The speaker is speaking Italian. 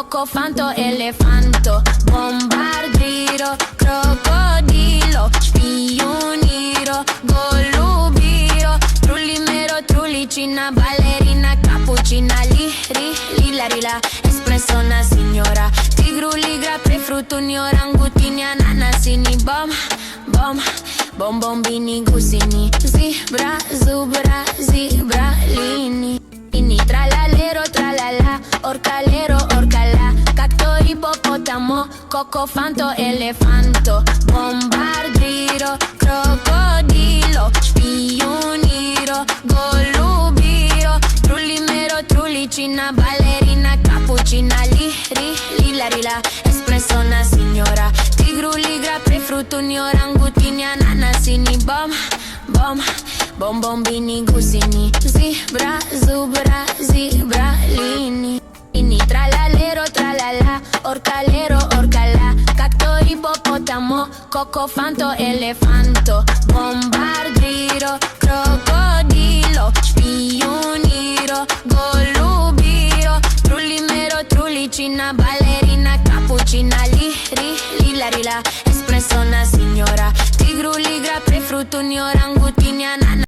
cocofanto, elefanto, bombardiro, crocodilo, spioniro, golubiro, trullimero, trullicina, ballerina, cappuccina, lila, espresso una signora, tigru, ligra, prefruttuni, orangutini, ananasini, bombini, gusini, zebra, zubra, zibralini, tralalero, tralala, orcalero, orcalà, cacto, ippopotamo, cocofanto, elefanto, bombardiro, crocodilo, spioniro, golubiro, trullimero, trullicina, ballerina, cappuccina, lila, espresso una signora, tigru, ligra, prefruttuni, orangutini, ananasini, bombini, gusini, zebra, zubra, zibralini, tralalero, tralala, orcalero, orcalà, cacto, ippopotamo, cocofanto, elefanto, bombardiro, crocodilo, spioniro, golubiro, trullimero, trullicina, ballerina, cappuccina, lila, espresso una signora, tigru, ligra, prefruttuni, orangutini, ananasini.